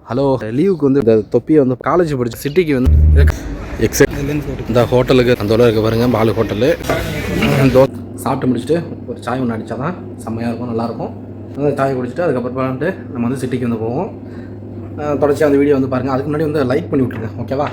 Hello, லீவுக்கு வந்து இந்த தொப்பியை வந்து காலேஜ் படிச்சு சிட்டிக்கு வந்து இந்த ஹோட்டலுக்கு அந்த இருக்க பாருங்கள், பாலு ஹோட்டலு. சாப்பிட்டு முடிச்சுட்டு ஒரு சாய் ஒன்று அடித்தா தான் செம்மையாக இருக்கும், நல்லாயிருக்கும். அந்த சாய் குடிச்சிட்டு அதுக்கப்புறம் வந்துட்டு நம்ம வந்து சிட்டிக்கு வந்து போவோம். தொடர்ச்சியாக அந்த வீடியோ வந்து பாருங்கள். அதுக்கு முன்னாடி வந்து லைக் பண்ணி விட்ருங்க, ஓகேவா?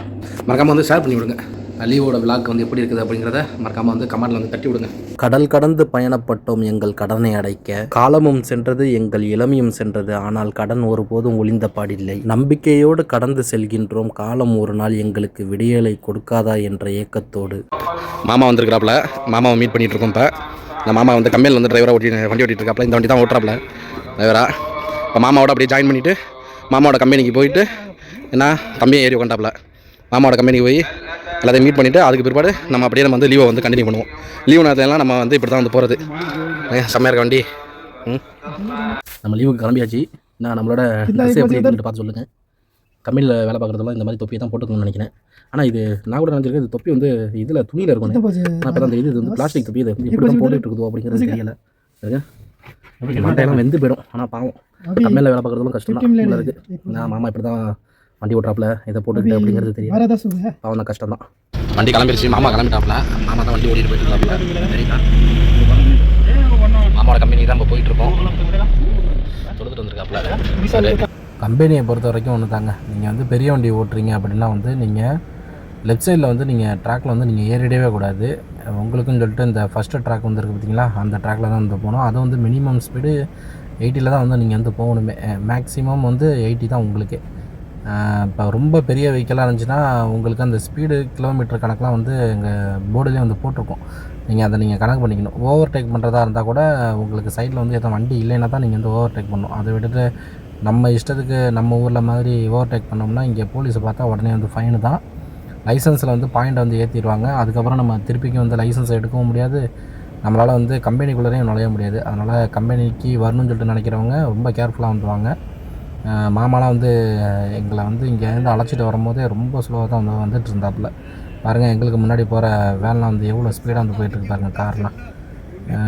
மறக்காமல் வந்து ஷேர் பண்ணி விடுங்க. லீவோட விளாக் வந்து எப்படி இருக்குது அப்படிங்கிறத மறக்காமல் வந்து கமெண்ட்டில் வந்து தட்டி விடுங்க. கடல் கடந்து பயணப்பட்டோம் எங்கள் கடனை அடைக்க, காலமும் சென்றது எங்கள் இளமையும் சென்றது, ஆனால் கடன் ஒருபோதும் ஒளிந்த பாடில்லை. நம்பிக்கையோடு கடந்து செல்கின்றோம், காலம் ஒரு நாள் எங்களுக்கு விடியலை கொடுக்காதா என்ற ஏக்கத்தோடு. மாமா வந்திருக்கிறாப்புல, மாமாவை மீட் பண்ணிகிட்டு இருக்கோம். இப்போ இந்த மாமா வந்து கம்பெனியில் வந்து டிரைவராக வண்டி ஓட்டிகிட்டு இருக்காப்புல. இந்த வண்டி தான் ஓட்டுறாப்புல டிரைவராக. இப்போ மாமாவோட அப்படியே ஜாயின் பண்ணிவிட்டு மாமாவோட கம்பெனிக்கு போயிட்டு என்ன தம்பியை ஏறி உட்காண்டாப்புல. மாமாவோட கம்பெனிக்கு போய் எல்லாத்தையும் மீட் பண்ணிவிட்டு அதுக்கு பிற்பாடு நம்ம அப்படியே நம்ம வந்து லீவை வந்து கண்டினியூ பண்ணுவோம். லீவு நேரத்துலலாம் நம்ம வந்து இப்படி தான் வந்து போகிறது. செம்மையாக இருக்க வண்டி. நம்ம லீவுக்கு கிளம்பியாச்சு. நான் நம்மளோட ட்ரெஸ் எப்படி இருக்குன்னு பார்த்து சொல்லுங்கள். கம்பெனியில் வேலை பார்க்குறதுலாம் இந்த மாதிரி தொப்பியை தான் போட்டுக்கணும்னு நினைக்கிறேன். ஆனால் இது நான் கூட நினச்சிருக்கேன், இது தொப்பி வந்து இதில் துணியில் இருக்கணும். நான் இப்போ தான் தெரியுது இது வந்து பிளாஸ்டிக் தொப்பி. இது எப்படி தான் போட்டுட்டு இருக்குதோ அப்படிங்கிறது தெரியலை. மட்டையெல்லாம் வெந்து போயிடும். ஆனால் பாவம், கம்பெனியில் வேலை பார்க்குறதுலாம் கஷ்டம் தான் இருக்குது. நான் மாமா இப்படி தான் வண்டி ஓட்டுறாப்புல, இதை போட்டுக்கிட்டு அப்படிங்கிறது தெரியும். பாவம் தான், கஷ்டம் தான். வண்டி கிளம்பிடுச்சு, மாமா கிளம்பிட்டாப்புல. மாமா தான் வண்டி ஓட்டிட்டு போயிட்டு இருக்காப்புல. சரிங்களா, மாமாவோட கம்பெனிக்கு தான் இப்போ போயிட்டுருக்கோம். தொடுத்துட்டு வந்துருக்காப்புல. கம்பெனியை பொறுத்த வரைக்கும் ஒன்று தாங்க, நீங்கள் வந்து பெரிய வண்டி ஓட்டுறீங்க அப்படின்னா வந்து நீங்கள் லெஃப்ட் சைடில் வந்து நீங்கள் ட்ராக்கில் வந்து நீங்கள் ஏறிடவே கூடாது. உங்களுக்குன்னு சொல்லிட்டு இந்த ஃபஸ்ட்டு ட்ராக் வந்து இருக்குது பார்த்தீங்களா, அந்த ட்ராக்கில் தான் வந்து போகணும். அது வந்து மினிமம் ஸ்பீடு 80 தான் வந்து நீங்கள் வந்து போகணுமே. மேக்ஸிமம் வந்து 80 தான் உங்களுக்கு. இப்போ ரொம்ப பெரிய வெஹிக்கலாக இருந்துச்சுன்னா உங்களுக்கு அந்த ஸ்பீடு கிலோமீட்டர் கணக்கெலாம் வந்து எங்கள் போர்டுலேயே வந்து போட்டிருக்கோம். நீங்கள் அதை நீங்கள் கணக்கு பண்ணிக்கணும். ஓவர்டேக் பண்ணுறதா இருந்தால் கூட உங்களுக்கு சைடில் வந்து எதுவும் வண்டி இல்லைன்னா தான் நீங்கள் வந்து ஓவர்டேக் பண்ணணும். அதை விட்டுட்டு நம்ம இஷ்டத்துக்கு நம்ம ஊரில் மாதிரி ஓவர்டேக் பண்ணோம்னா இங்கே போலீஸை பார்த்தா உடனே வந்து ஃபைனு தான். லைசன்ஸில் வந்து பாயிண்ட் வந்து ஏற்றிடுவாங்க. அதுக்கப்புறம் நம்ம திருப்பிக்கும் வந்து லைசன்ஸை எடுக்கவும் முடியாது, நம்மளால் வந்து கம்பெனிக்குள்ளேயும் நுழைய முடியாது. அதனால் கம்பெனிக்கு வரணும்னு சொல்லிட்டு நினைக்கிறவங்க ரொம்ப கேர்ஃபுல்லாக வந்துடுவாங்க. மாமாலாம் வந்து எங்களை வந்து இங்கேருந்து அழைச்சிட்டு வரும்போதே ரொம்ப ஸ்லோவாக தான் வந்து வந்துட்டு இருந்தாப்புல. பாருங்கள், எங்களுக்கு முன்னாடி போகிற வேன்லாம் வந்து எவ்வளோ ஸ்பீடாக வந்து போயிட்டுருக்கு பாருங்கள் கார்லாம்.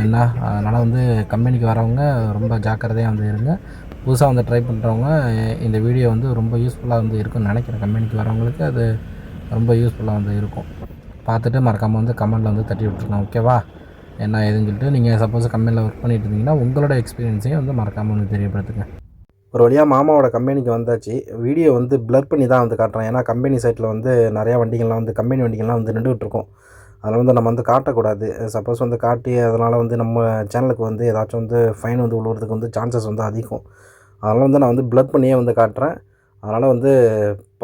என்ன அதனால் வந்து கம்பெனிக்கு வரவங்க ரொம்ப ஜாக்கிரதையாக வந்து இருங்க. புதுசாக வந்து ட்ரை பண்ணுறவங்க இந்த வீடியோ வந்து ரொம்ப யூஸ்ஃபுல்லாக வந்து இருக்குன்னு நினைக்கிறேன். கம்பெனிக்கு வரவங்களுக்கு அது ரொம்ப யூஸ்ஃபுல்லாக வந்து இருக்கும். பார்த்துட்டு மறக்காமல் வந்து கமெண்ட்டில் வந்து தட்டி விட்டுருக்கோம், ஓகேவா? என்ன ஏதுன்னு சொல்லிட்டு நீங்கள் சப்போஸ் கம்பெனியில் ஒர்க் பண்ணிட்டு இருந்தீங்கன்னா உங்களோட எக்ஸ்பீரியன்ஸையும் வந்து மறக்காமல் வந்து தெரியப்படுத்துங்க. ஒரு வழியாக மாமாவோட கம்பெனிக்கு வந்தாச்சு. வீடியோ வந்து ப்ளர் பண்ணி தான் வந்து காட்டுறேன். ஏன்னா கம்பெனி சைட்டில் வந்து நிறையா வண்டிகள்லாம் வந்து கம்பெனி வண்டிகள்லாம் வந்து நின்றுட்டுருக்கோம். அதில் வந்து நம்ம வந்து காட்டக்கூடாது. சப்போஸ் வந்து காட்டி அதனால் வந்து நம்ம சேனலுக்கு வந்து ஏதாச்சும் வந்து ஃபைன் வந்து விழுவுறதுக்கு வந்து சான்சஸ் வந்து அதிகம். அதனால் வந்து நான் வந்து ப்ளர் பண்ணியே வந்து காட்டுறேன். அதனால் வந்து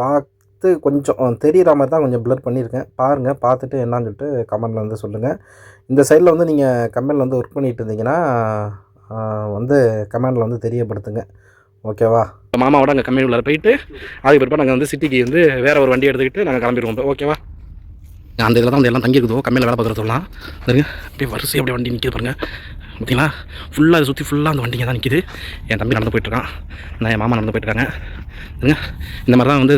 பார்த்து கொஞ்சம் தெரிகிற மாதிரி தான் கொஞ்சம் ப்ளர் பண்ணியிருக்கேன். பாருங்கள், பார்த்துட்டு என்னான்னு சொல்லிட்டு கமெண்ட்டில் வந்து சொல்லுங்கள். இந்த சைடில் வந்து நீங்கள் கம்பெனியில் வந்து ஒர்க் பண்ணிகிட்டு இருந்தீங்கன்னா வந்து கமெண்டில் வந்து தெரியப்படுத்துங்க, ஓகேவா? மாமாவோட அங்கே கம்பெனி உள்ள போயிட்டு அதுக்கு பிற்பாடு நாங்கள் வந்து சிட்டிக்கு வந்து வேறு ஒரு வண்டி எடுத்துக்கிட்டு நாங்கள் கிளம்பிடுவோம், ஓகேவா? அந்த இதில் தான் வந்து எல்லாம் தங்கியிருக்குதோ கம்பெனியில் வேலை பார்க்குறதுலாம். சரிங்க, அப்படியே வரிசை அப்படியே வண்டி நிற்கிது பாருங்கள், பார்த்தீங்களா? ஃபுல்லாக அதை சுற்றி ஃபுல்லாக அந்த வண்டிங்க தான் நிற்கிது. என் தம்பி நடந்து போயிட்டுருக்கான், நான் என் மாமா நடந்து போயிட்டுருக்காங்க. சரிங்க, இந்த மாதிரி தான் வந்து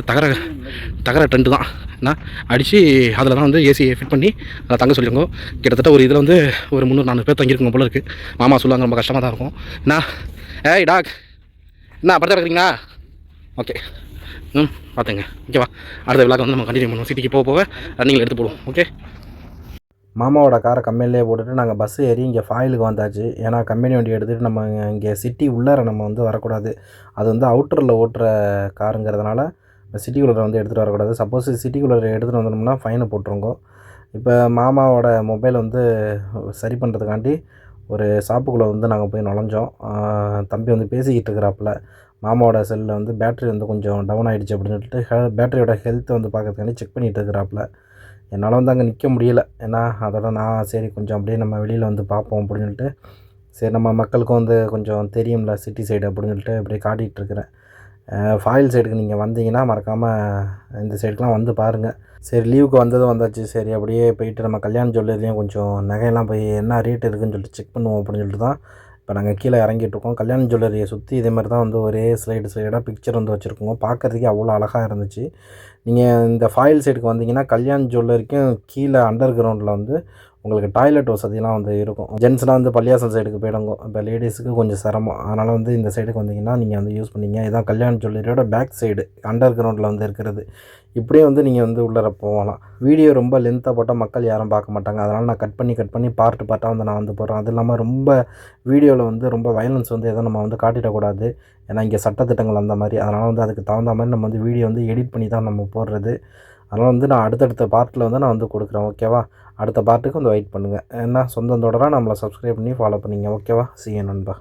தகர டென்ட்டு தான் என்ன அடித்து அதில் தான் வந்து ஏசி ஃபிட் பண்ணி அதை தங்க சொல்லியிருக்கோம். கிட்டத்தட்ட ஒரு இதில் வந்து ஒரு 300-400 பேர் தங்கியிருக்கோங்க போல இருக்குது. மாமா சொல்லுவாங்க ரொம்ப கஷ்டமாக தான் இருக்கும். என்ன ஏய் டாக், என்ன படுத்த இருக்கிறீங்களா? ஓகே, பார்த்துங்க, ஓகேவா? அடுத்த விழாக்கு வந்து நம்ம கண்டினியூ பண்ணுவோம். சிட்டிக்கு போக ரன்னிங்கில் எடுத்து போடுவோம், ஓகே? மாமாவோட காரை கம்பெனிலே போட்டுட்டு நாங்கள் பஸ்ஸு ஏறி இங்கே ஃபாயிலுக்கு வந்தாச்சு. ஏன்னா கம்பெனி வண்டி எடுத்துகிட்டு நம்ம இங்கே சிட்டி உள்ளார நம்ம வந்து வரக்கூடாது. அது வந்து அவுட்டரில் ஓட்டுற காருங்கிறதுனால சிட்டிக்குள்ளே வந்து எடுத்துகிட்டு வரக்கூடாது. சப்போஸ் சிட்டிக்குள்ளே எடுத்துகிட்டு வந்தோம்னா ஃபைனை போட்டுருங்கோ. இப்போ மாமாவோட மொபைல் வந்து சரி பண்ணுறதுக்காண்டி ஒரு ஷாப்புக்குள்ளே வந்து நாங்கள் போய் நுழைஞ்சோம். தம்பி வந்து பேசிக்கிட்டு இருக்கிறாப்புல. மாமாவோட செல்லில் வந்து பேட்ரி வந்து கொஞ்சம் டவுன் ஆகிடுச்சு அப்படின்னு சொல்லிட்டு பேட்டரியோட ஹெல்த்தை வந்து பார்க்கறதுக்காண்டி செக் பண்ணிகிட்டு இருக்கிறாப்புல. என்னால் வந்து அங்கே நிற்க முடியல. ஏன்னா அதோட நான் சரி கொஞ்சம் அப்படியே நம்ம வெளியில் வந்து பார்ப்போம் அப்படின்னு சொல்லிட்டு, சரி நம்ம மக்களுக்கும் வந்து கொஞ்சம் தெரியும்ல சிட்டி சைடு அப்படின்னு சொல்லிட்டு அப்படியே காட்டிகிட்ருக்கிறேன். ஃபாயில் சைடுக்கு நீங்கள் வந்தீங்கன்னா மறக்காமல் இந்த சைடுக்கெலாம் வந்து பாருங்கள். சரி, லீவுக்கு வந்ததும் வந்தாச்சு. சரி, அப்படியே போயிட்டு நம்ம கல்யாண ஜுவல்லரிலையும் கொஞ்சம் நகையெல்லாம் போய் என்ன ரேட் இருக்குதுன்னு சொல்லிட்டு செக் பண்ணுவோம் அப்படின்னு சொல்லிட்டு தான் இப்போ நாங்கள் கீழே இறங்கிட்டுருக்கோம். கல்யாண ஜுவல்லரியை சுற்றி இதே மாதிரி தான் வந்து ஒரே ஸ்லைடாக பிக்சர் வந்து வச்சுருக்கோங்க. பார்க்குறதுக்கே அவ்வளோ அழகாக இருந்துச்சு. நீங்கள் இந்த ஃபாயில் சைடுக்கு வந்தீங்கன்னா கல்யாண ஜுவல்லரிக்கும் கீழே அண்டர் கிரவுண்டில் வந்து உங்களுக்கு டாய்லெட் வசதிலாம் வந்து இருக்கும். ஜென்ஸ்னால் வந்து பள்ளியாசல் சைடுக்கு போயிடுங்க. இப்போ லேடிஸுக்கு கொஞ்சம் சிரமம். அதனால் வந்து இந்த சைடுக்கு வந்தீங்கன்னா நீங்கள் வந்து யூஸ் பண்ணிங்க. இதான் கல்யாண ஜுவல்லரியோட பேக் சைடு அண்டர் கிரவுண்டில் வந்து இருக்கிறது. இப்படியே வந்து நீங்கள் வந்து உள்ளே போகலாம். வீடியோ ரொம்ப லென்த்தாக போட்டால் மக்கள் யாரும் பார்க்க மாட்டாங்க. அதனால் நான் கட் பண்ணி பார்ட்டாக வந்து நான் வந்து போடுறேன். அது இல்லாமல் ரொம்ப வீடியோவில் வந்து ரொம்ப வயலன்ஸ் வந்து எதுவும் நம்ம வந்து காட்டிடக்கூடாது. ஏன்னா இங்கே சட்டத்திட்டங்கள் அந்த மாதிரி. அதனால் வந்து அதுக்கு தகுந்த மாதிரி நம்ம வந்து வீடியோ வந்து எடிட் பண்ணி தான் நம்ம போடுறது. அதனால் வந்து நான் அடுத்தடுத்த பார்ட்டில் வந்து நான் வந்து கொடுக்குறேன். ஓகேவா? அடுத்த பார்ட்டுக்கு வந்து வெயிட் பண்ணுங்கள். ஏன்னா சொந்தம் தொடரா நம்மளை சப்ஸ்கிரைப் பண்ணி ஃபாலோ பண்ணிங்க. ஓகேவா? See you நண்பா.